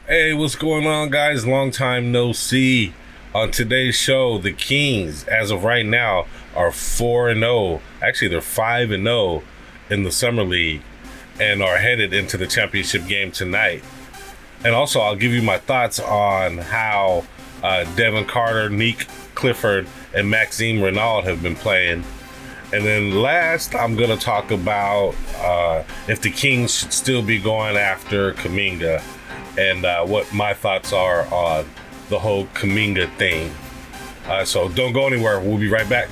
Hey, what's going on, guys? Long time no see. On today's show, the Kings, as of right now, are 4-0. Actually, they're 5-0 in the Summer League and are headed into the championship game tonight. And also, I'll give you my thoughts on how Devin, Carter, Nique, Clifford, and Maxime Raynaud have been playing. And then last, I'm going to talk about if the Kings should still be going after Kuminga and what my thoughts are on the whole Kuminga thing. So don't go anywhere. We'll be right back.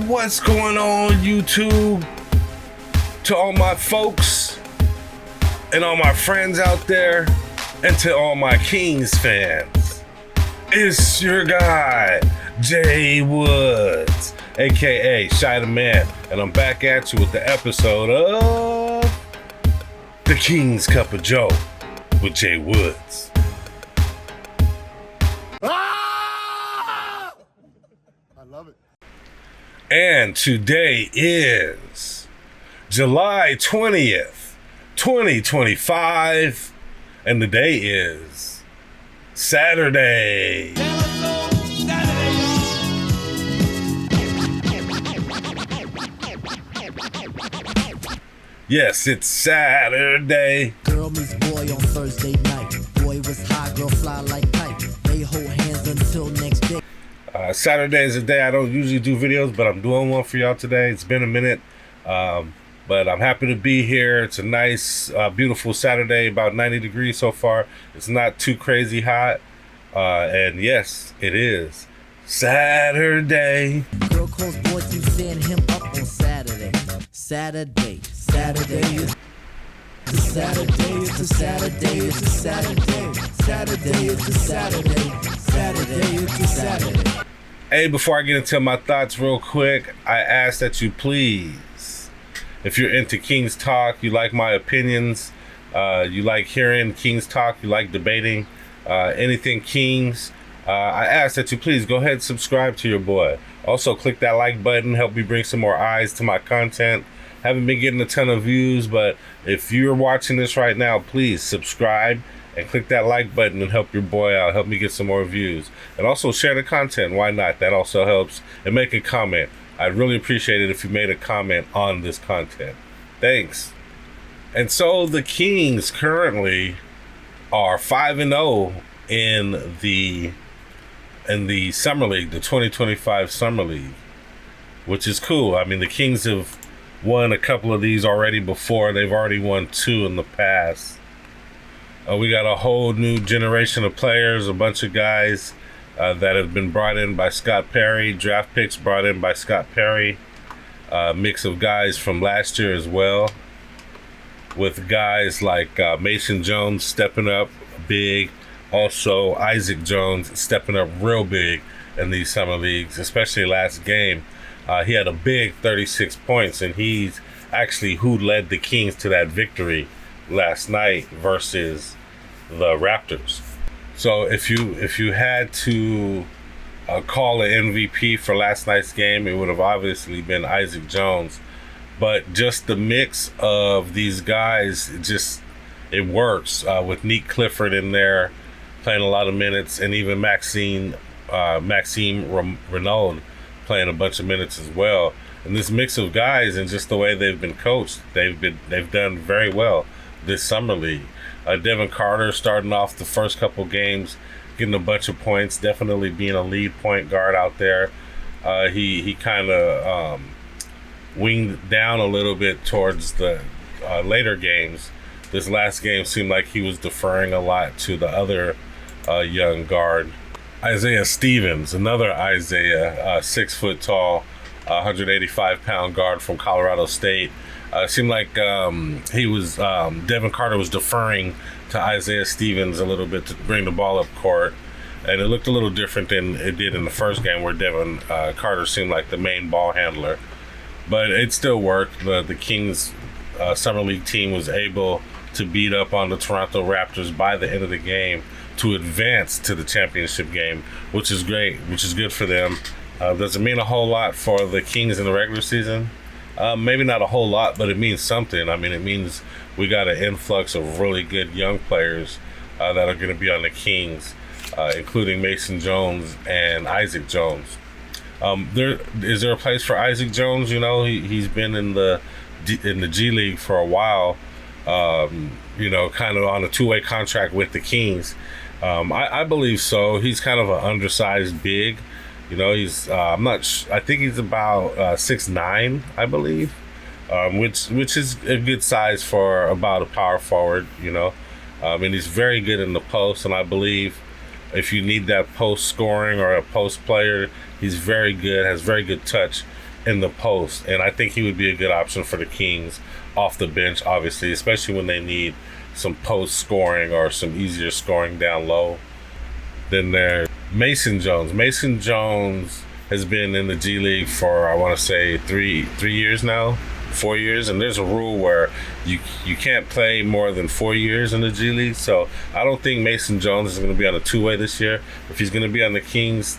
What's going on, YouTube? To all my folks and all my friends out there, and to all my Kings fans, it's your guy, Jay Woods, aka Shy the Man, and I'm back at you with the episode of The King's Cup of Joe with Jay Woods. I love it. And today is July 20th, 2025, and the day is Saturday. Yes, it's Saturday. Girl meets boy on Thursday night. Boy was high, girl fly like kite. They hold hands until next day. Saturday is a day I don't usually do videos, but I'm doing one for y'all today. It's been a minute, but I'm happy to be here. It's a nice, beautiful Saturday, about 90 degrees so far. It's not too crazy hot, and yes, it is Saturday. Girl calls boy to send him up on Saturday. Saturday is a Saturday, it's a Saturday, it's a Saturday. Saturday is a Saturday. Saturday is a Saturday. Hey, before I get into my thoughts real quick, I ask that you please, if you're into Kings Talk, you like my opinions, you like hearing Kings Talk, you like debating anything Kings, I ask that you please go ahead and subscribe to your boy. Also, click that like button, help me bring some more eyes to my content. Haven't been getting a ton of views, but if you're watching this right now, please subscribe and click that like button and help your boy out. Help me get some more views. And also share the content. Why not? That also helps. And make a comment. I'd really appreciate it if you made a comment on this content. Thanks. And so the Kings currently are 5-0 in the Summer League, the 2025 Summer League, which is cool. I mean, the Kings have won a couple of these already before. They've already won 2 in the past. We got a whole new generation of players, a bunch of guys that have been brought in by Scott Perry, draft picks brought in by Scott Perry, mix of guys from last year as well, with guys like Mason Jones stepping up big, also Isaac Jones stepping up real big in these summer leagues, especially last game. He had a big 36 points, and he's actually who led the Kings to that victory last night versus the Raptors. So if you had to call an MVP for last night's game, it would have obviously been Isaac Jones. But just the mix of these guys, it works with Nique, Clifford in there playing a lot of minutes, and even Maxime Raynaud playing a bunch of minutes as well. And this mix of guys and just the way they've been coached, they've done very well this summer league. Devin Carter starting off the first couple games, getting a bunch of points, definitely being a lead point guard out there. He kind of winged down a little bit towards the later games. This last game seemed like he was deferring a lot to the other young guard, Isaiah Stevens, another Isaiah, 6 foot tall, 185-pound guard from Colorado State. It seemed like Devin Carter was deferring to Isaiah Stevens a little bit to bring the ball up court, and it looked a little different than it did in the first game, where Devin Carter seemed like the main ball handler. But it still worked. The Kings Summer League team was able to beat up on the Toronto Raptors by the end of the game to advance to the championship game, which is great, which is good for them. Does it mean a whole lot for the Kings in the regular season? Maybe not a whole lot, but it means something. I mean, it means we got an influx of really good young players that are going to be on the Kings, including Mason Jones and Isaac Jones. Is there a place for Isaac Jones? You know, he's been in the G League for a while. You know, kind of on a two-way contract with the Kings. I believe so. He's kind of an undersized big. You know, he's I think he's about 6'9", I believe, which is a good size for about a power forward. You know, and he's very good in the post. And I believe if you need that post scoring or a post player, he's very good. Has very good touch in the post, and I think he would be a good option for the Kings off the bench, obviously, especially when they need some post scoring or some easier scoring down low. Then there's Mason Jones. Mason Jones has been in the G League for, I want to say, 3 years now, 4 years, and there's a rule where you can't play more than 4 years in the G League. So I don't think Mason Jones is going to be on a two-way this year. If he's going to be on the Kings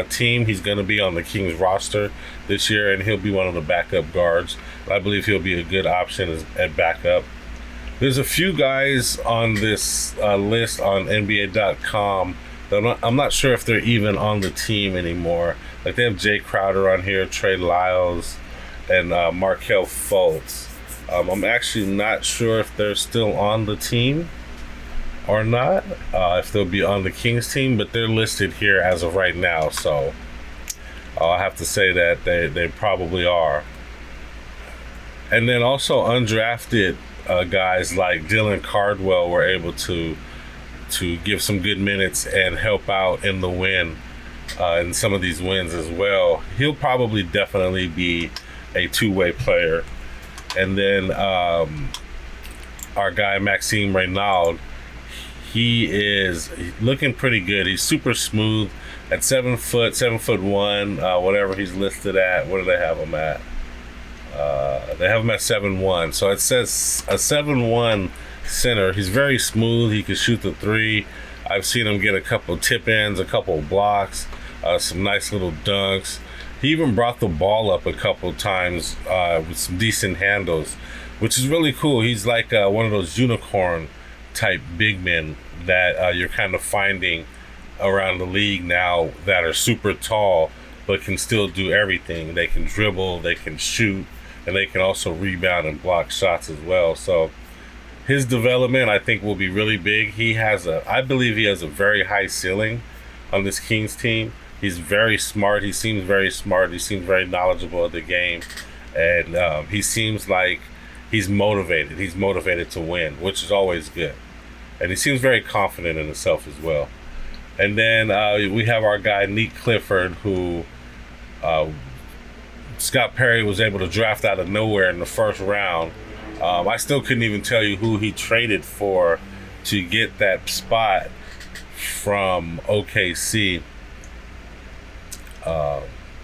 team, he's going to be on the Kings roster this year, and he'll be one of the backup guards. I believe he'll be a good option at backup. There's a few guys on this list on NBA.com that I'm not sure if they're even on the team anymore. Like, they have Jay Crowder on here, Trey Lyles, and Markelle Fultz. I'm actually not sure if they're still on the team or not, if they'll be on the Kings team, but they're listed here as of right now, so I'll have to say that they probably are. And then also undrafted guys like Dylan Cardwell were able to give some good minutes and help out in the win, in some of these wins as well. He'll probably definitely be a two-way player. And then our guy Maxime Raynaud, he is looking pretty good. He's super smooth at 7 foot, 7'1", whatever he's listed at. What do they have him at? They have him at 7'1", so it says a 7'1" center. He's very smooth. He can shoot the three. I've seen him get a couple tip-ins, a couple blocks, some nice little dunks. He even brought the ball up a couple times with some decent handles, which is really cool. He's like one of those unicorn type big men that you're kind of finding around the league now that are super tall but can still do everything. They can dribble, they can shoot, and they can also rebound and block shots as well. So his development, I think, will be really big. I believe he has a very high ceiling on this Kings team. He's very smart. He seems very smart. He seems very knowledgeable of the game. And he seems like he's motivated. He's motivated to win, which is always good. And he seems very confident in himself as well. And then we have our guy, Nique Clifford, who Scott Perry was able to draft out of nowhere in the first round. I still couldn't even tell you who he traded for to get that spot from OKC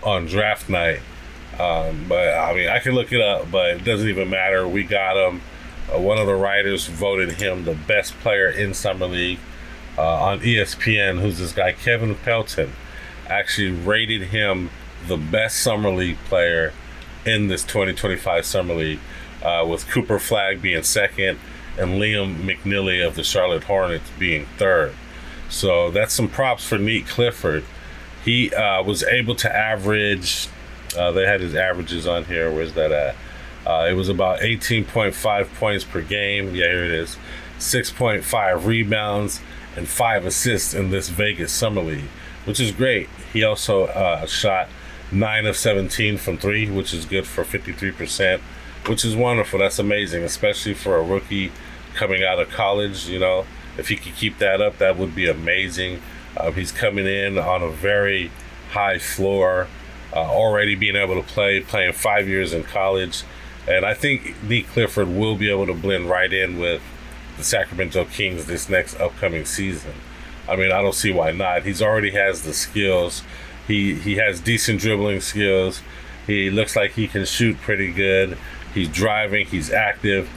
on draft night. But I mean, I can look it up, but it doesn't even matter. We got him. One of the writers voted him the best player in Summer League on ESPN, who's this guy, Kevin Pelton, actually rated him the best Summer League player in this 2025 Summer League, with Cooper Flagg being second and Liam McNeely of the Charlotte Hornets being third. So that's some props for Nique Clifford. He was able to average, they had his averages on here, where's that at? It was about 18.5 points per game. Yeah, here it is. 6.5 rebounds and 5 assists in this Vegas Summer League, which is great. He also shot 9 of 17 from 3, which is good for 53%, which is wonderful. That's amazing, especially for a rookie coming out of college. You know, if he could keep that up, that would be amazing. He's coming in on a very high floor, already being able to playing 5 years in college. And I think Nique Clifford will be able to blend right in with the Sacramento Kings this next upcoming season. I mean, I don't see why not. He's already has the skills. He has decent dribbling skills. He looks like he can shoot pretty good. He's driving. He's active.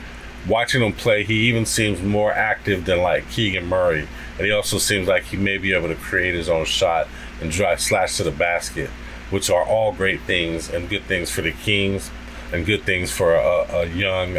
Watching him play, he even seems more active than like Keegan Murray. And he also seems like he may be able to create his own shot and drive slash to the basket, which are all great things and good things for the Kings. and good things for a young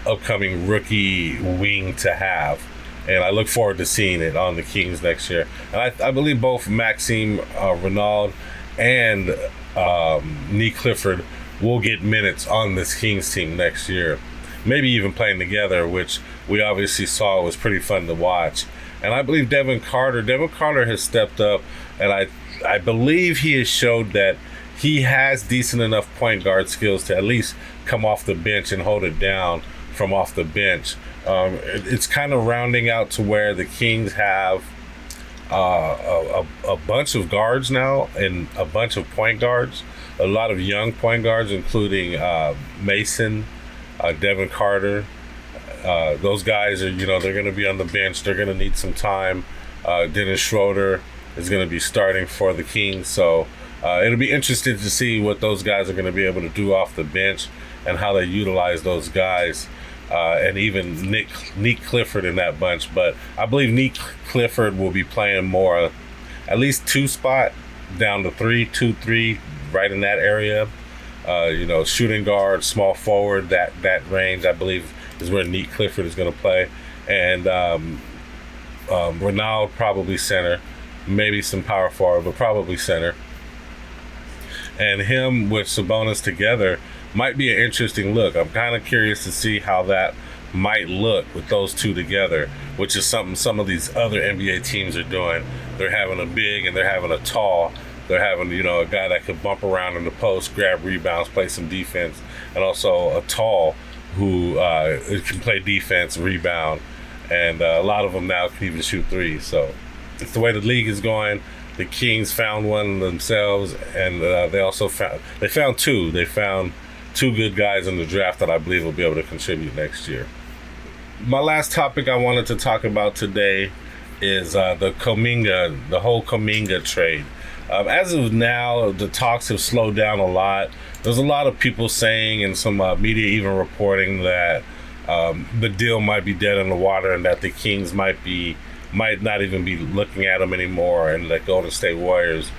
upcoming rookie wing to have. And I look forward to seeing it on the Kings next year. And I believe both Maxime, Raynaud, and Nique Clifford will get minutes on this Kings team next year. Maybe even playing together, which we obviously saw was pretty fun to watch. And I believe Devin Carter has stepped up, and I believe he has showed that he has decent enough point guard skills to at least come off the bench and hold it down from off the bench. It's kind of rounding out to where the Kings have a bunch of guards now and a bunch of point guards, a lot of young point guards, including Mason, Devin Carter. Those guys are, they're going to be on the bench. They're going to need some time. Dennis Schroeder is going to be starting for the Kings. So it'll be interesting to see what those guys are going to be able to do off the bench and how they utilize those guys. And even Nique Clifford in that bunch. But I believe Nique Clifford will be playing more, at least 2 spot down to 2-3, right in that area. Shooting guard, small forward, that range, I believe, is where Nique Clifford is going to play. And Raynaud probably center, maybe some power forward, but probably center. And him with Sabonis together might be an interesting look. I'm kind of curious to see how that might look with those two together, which is something some of these other NBA teams are doing. They're having a big and they're having a tall. They're having, a guy that could bump around in the post, grab rebounds, play some defense, and also a tall who can play defense, rebound, and a lot of them now can even shoot threes. So it's the way the league is going. The Kings found one themselves, and they found two. They found 2 good guys in the draft that I believe will be able to contribute next year. My last topic I wanted to talk about today is the whole Kuminga trade. As of now, the talks have slowed down a lot. There's a lot of people saying, and some media even reporting, that the deal might be dead in the water and that the Kings might not even be looking at him anymore, and that Golden State Warriors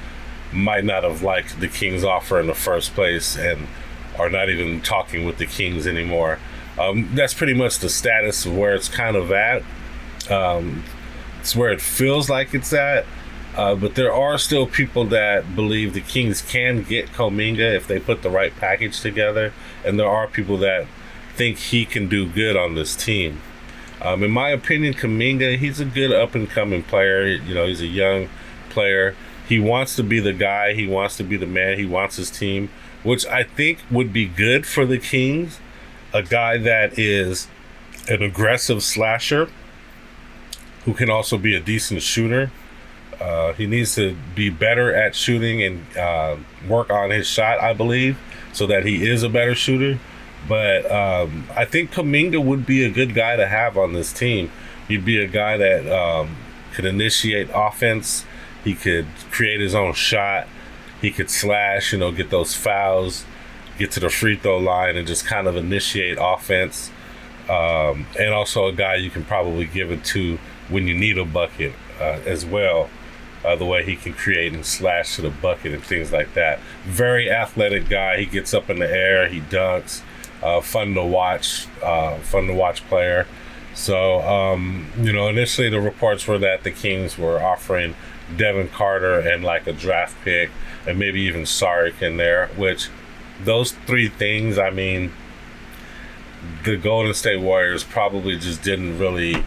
might not have liked the Kings offer in the first place and are not even talking with the Kings anymore. That's pretty much the status of where it's kind of at. It's where it feels like it's at. But there are still people that believe the Kings can get Kuminga if they put the right package together. And there are people that think he can do good on this team. In my opinion, Kuminga, he's a good up-and-coming player. He's a young player. He wants to be the guy. He wants to be the man. He wants his team, which I think would be good for the Kings. A guy that is an aggressive slasher who can also be a decent shooter. He needs to be better at shooting and work on his shot, I believe, so that he is a better shooter. But I think Kuminga would be a good guy to have on this team. He'd be a guy that could initiate offense. He could create his own shot. He could slash, get those fouls, get to the free throw line, and just kind of initiate offense. And also a guy you can probably give it to when you need a bucket as well. The way he can create and slash to the bucket and things like that. Very athletic guy. He gets up in the air. He dunks. Fun to watch player. So, initially the reports were that the Kings were offering Devin Carter and like a draft pick and maybe even Saric in there, which those 3 things, I mean, the Golden State Warriors probably just didn't really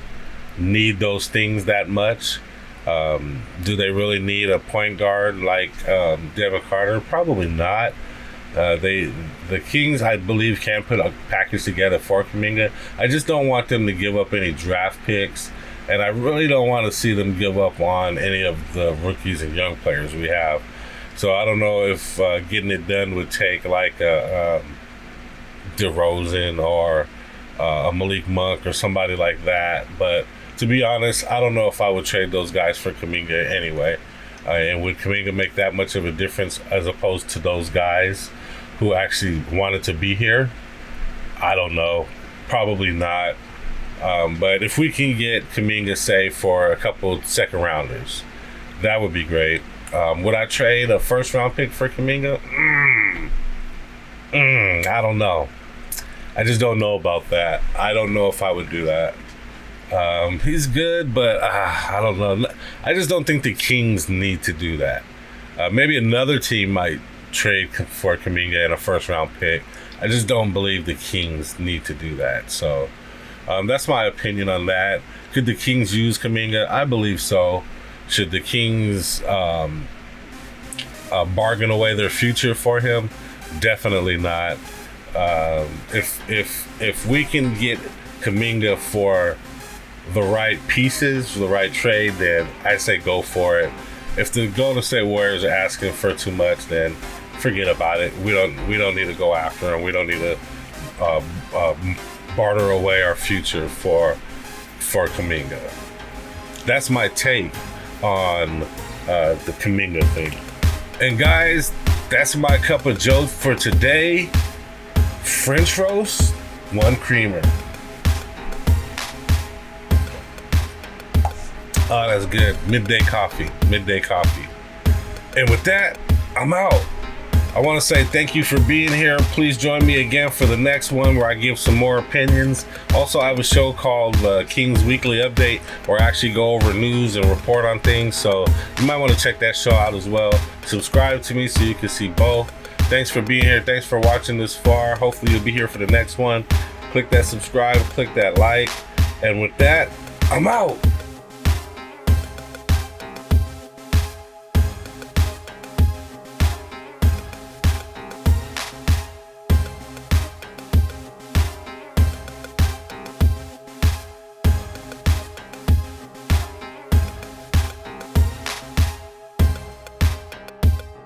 need those things that much. Do they really need a point guard like Devin Carter? Probably not. The Kings, I believe, can put a package together for Kuminga. I just don't want them to give up any draft picks, and I really don't want to see them give up on any of the rookies and young players we have. So I don't know if getting it done would take like a DeRozan or a Malik Monk or somebody like that, but to be honest, I don't know if I would trade those guys for Kuminga anyway. And would Kuminga make that much of a difference as opposed to those guys who actually wanted to be here? I don't know. Probably not. But if we can get Kuminga, say, for a couple second rounders, that would be great. Would I trade a first round pick for Kuminga? I don't know. I just don't know about that. I don't know if I would do that. He's good, but I don't know. I just don't think the Kings need to do that. Maybe another team might trade for Kuminga and a first-round pick. I just don't believe the Kings need to do that. So that's my opinion on that. Could the Kings use Kuminga? I believe so. Should the Kings bargain away their future for him? Definitely not. If we can get Kuminga for the right pieces, the right trade, then I say go for it. If the Golden State Warriors are asking for too much, then forget about it. We don't need to go after them. We don't need to barter away our future for Kuminga. That's my take on the Kuminga thing. And guys, that's my cup of joe for today. French roast, 1 creamer. Oh, that's good. Midday coffee. And with that, I'm out. I want to say thank you for being here. Please join me again for the next one where I give some more opinions. Also, I have a show called King's Weekly Update where I actually go over news and report on things. So you might want to check that show out as well. Subscribe to me so you can see both. Thanks for being here. Thanks for watching this far. Hopefully you'll be here for the next one. Click that subscribe, click that like. And with that, I'm out.